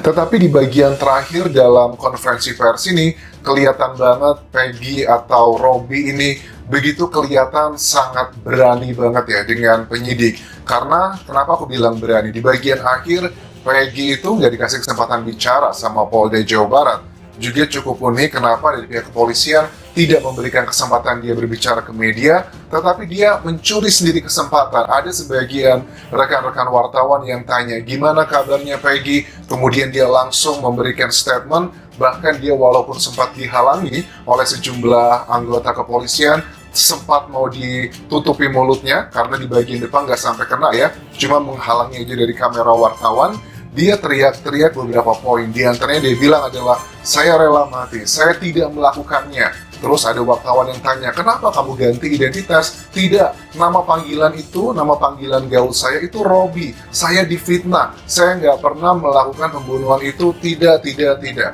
Tetapi di bagian terakhir dalam konferensi pers ini, kelihatan banget Peggy atau Robi ini begitu kelihatan sangat berani banget ya dengan penyidik. Karena kenapa aku bilang berani? Di bagian akhir, Peggy itu nggak dikasih kesempatan bicara sama Polda Jawa Barat. Juga cukup unik kenapa dari pihak kepolisian tidak memberikan kesempatan dia berbicara ke media, tetapi dia mencuri sendiri kesempatan. Ada sebagian rekan-rekan wartawan yang tanya, gimana kabarnya Peggy? Kemudian dia langsung memberikan statement, bahkan dia walaupun sempat dihalangi oleh sejumlah anggota kepolisian, sempat mau ditutupi mulutnya, karena di bagian depan nggak sampai kena ya, cuma menghalangi aja dari kamera wartawan. Dia teriak-teriak beberapa poin, di antaranya dia bilang adalah, saya rela mati, saya tidak melakukannya. Terus ada wartawan yang tanya, kenapa kamu ganti identitas? Tidak, nama panggilan gaul saya itu Robi. Saya difitnah, saya nggak pernah melakukan pembunuhan itu, tidak.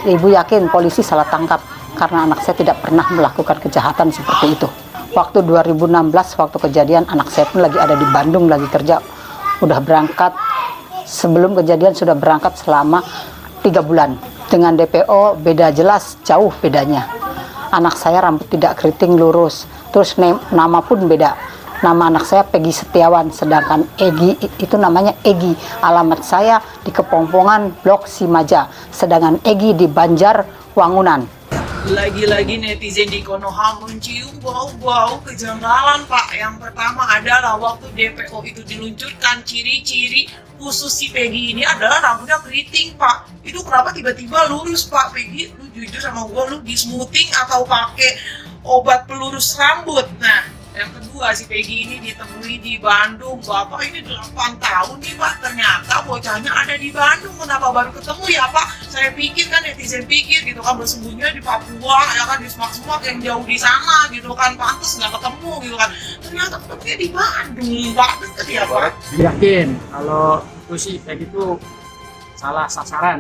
Ibu yakin polisi salah tangkap karena anak saya tidak pernah melakukan kejahatan seperti itu. Waktu 2016, waktu kejadian anak saya pun lagi ada di Bandung, lagi kerja, udah berangkat. Sebelum kejadian sudah berangkat selama 3 bulan. Dengan DPO beda jelas, jauh bedanya. Anak saya rambut tidak keriting lurus, terus nama pun beda. Nama anak saya Peggy Setiawan, sedangkan Egy itu namanya Egy. Alamat saya di Kepongpongan, Blok Simaja, sedangkan Egy di Banjar, Wangunan. Lagi-lagi netizen di Konoha mencium bau-bau kejanggalan, Pak. Yang pertama adalah waktu DPO itu diluncurkan, ciri-ciri khusus si Peggy ini adalah rambutnya keriting, Pak. Itu kenapa tiba-tiba lurus, Pak? Peggy, lu jujur sama gue, lu di smoothing atau pakai obat pelurus rambut? Nah, yang kedua, si Peggy ini ditemui di Bandung. Bapak ini 8 tahun nih, Pak. Ternyata bocahnya ada di Bandung. Kenapa baru ketemu ya, Pak? Saya pikir kan, netizen pikir gitu kan, bersembunyinya di Papua, ya kan, di semak-semak yang jauh di sana gitu kan. Pantes nggak ketemu gitu kan. Ternyata ketemunya di Bandung, Pak. Deket ya, Pak? Yakin kalau itu sih Peggy itu salah sasaran.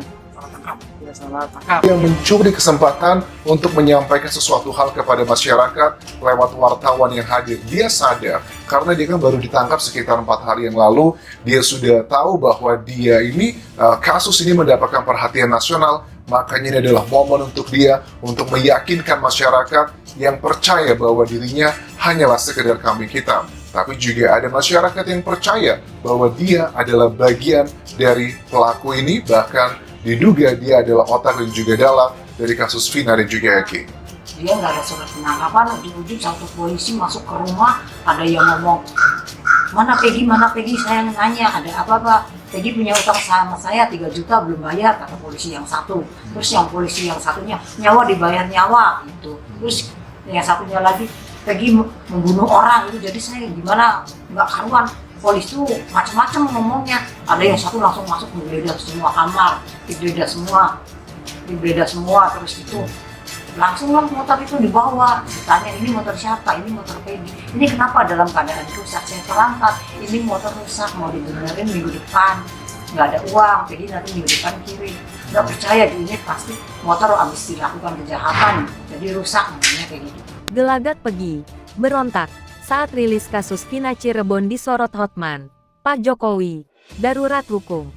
Salah tangkap. Yang mencuri kesempatan untuk menyampaikan sesuatu hal kepada masyarakat lewat wartawan yang hadir. Dia sadar, karena dia kan baru ditangkap sekitar 4 hari yang lalu, dia sudah tahu bahwa dia ini, kasus ini mendapatkan perhatian nasional, makanya ini adalah momen untuk dia, untuk meyakinkan masyarakat yang percaya bahwa dirinya hanyalah sekedar kambing hitam. Tapi juga ada masyarakat yang percaya bahwa dia adalah bagian dari pelaku ini, bahkan diduga dia adalah otak dan juga dalang dari kasus Vina dan juga Eki. Dia nggak ada surat penangkapan, ujung-ujung satu polisi masuk ke rumah, ada yang ngomong, mana Peggy, saya nanya, ada apa Pak? Peggy punya utang sama saya 3 juta belum bayar, kata polisi yang satu. Terus yang polisi yang satunya, nyawa dibayar nyawa, gitu. Terus yang satunya lagi, Peggy membunuh orang, itu jadi saya gimana, nggak karuan. Polisi tuh macam-macam ngomongnya. Ada yang satu langsung masuk menggeledah semua kamar, digeledah semua, terus itu langsung lah motor itu dibawa. Ditanya, ini motor siapa? Ini motor Peggy. Ini kenapa dalam keadaan rusak? Saya terangkat, ini motor rusak, mau dibenerin minggu depan. Nggak ada uang, Peggy nanti minggu depan kirim. Nggak percaya di unit, pasti motor habis dilakukan kejahatan, jadi rusak, namanya kayak gitu. Gelagat Peggy, berontak saat rilis kasus Vina Cirebon disorot Hotman. Pak Jokowi, darurat hukum.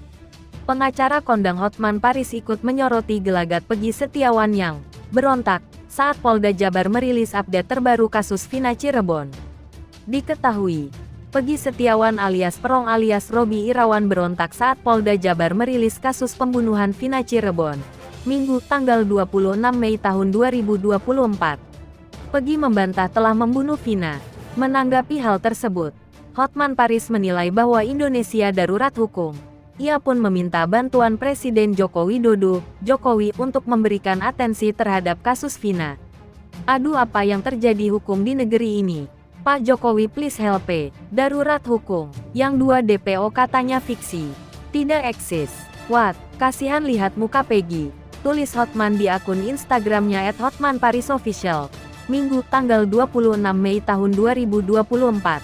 Pengacara kondang Hotman Paris ikut menyoroti gelagat Peggy Setiawan yang berontak saat Polda Jabar merilis update terbaru kasus Vina Cirebon. Diketahui, Peggy Setiawan alias Perong alias Robi Irawan berontak saat Polda Jabar merilis kasus pembunuhan Vina Cirebon, Minggu tanggal 26 Mei tahun 2024. Peggy membantah telah membunuh Vina. Menanggapi hal tersebut, Hotman Paris menilai bahwa Indonesia darurat hukum. Ia pun meminta bantuan Presiden Joko Widodo, Jokowi untuk memberikan atensi terhadap kasus Vina. Aduh, apa yang terjadi hukum di negeri ini? Pak Jokowi please help, darurat hukum. Yang 2 DPO katanya fiksi, tidak eksis. What? Kasihan lihat muka Peggy, tulis Hotman di akun Instagramnya @hotmanparisofficial. Minggu tanggal 26 Mei tahun 2024.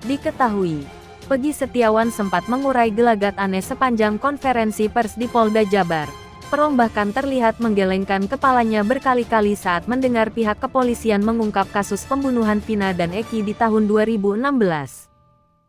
Diketahui, Peggy Setiawan sempat mengurai gelagat aneh sepanjang konferensi pers di Polda Jabar. Perong bahkan terlihat menggelengkan kepalanya berkali-kali saat mendengar pihak kepolisian mengungkap kasus pembunuhan Vina dan Eki di tahun 2016.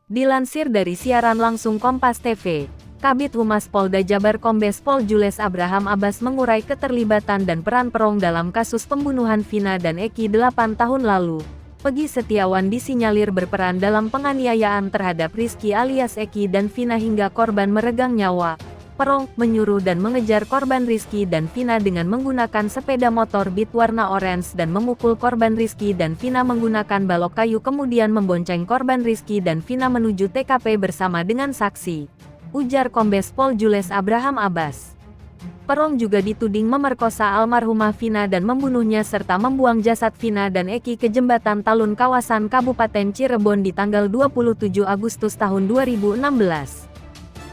Dilansir dari siaran langsung Kompas TV, Kabid Humas Polda Jabar Kombes Pol Jules Abraham Abbas mengurai keterlibatan dan peran Perong dalam kasus pembunuhan Vina dan Eki 8 tahun lalu. Peggy Setiawan disinyalir berperan dalam penganiayaan terhadap Rizky alias Eki dan Vina hingga korban meregang nyawa. Perong menyuruh dan mengejar korban Rizky dan Vina dengan menggunakan sepeda motor Beat warna orange dan memukul korban Rizky dan Vina menggunakan balok kayu, kemudian membonceng korban Rizky dan Vina menuju TKP bersama dengan saksi, ujar Kombes Pol Jules Abraham Abbas. Perong juga dituding memerkosa almarhumah Vina dan membunuhnya serta membuang jasad Vina dan Eki ke jembatan Talun kawasan Kabupaten Cirebon di tanggal 27 Agustus tahun 2016.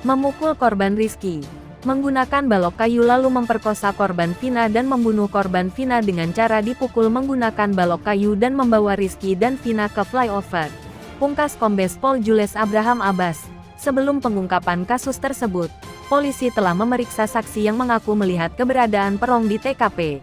Memukul korban Rizky, menggunakan balok kayu lalu memperkosa korban Vina dan membunuh korban Vina dengan cara dipukul menggunakan balok kayu dan membawa Rizky dan Vina ke flyover, pungkas Kombes Pol Jules Abraham Abbas. Sebelum pengungkapan kasus tersebut, polisi telah memeriksa saksi yang mengaku melihat keberadaan Perong di TKP.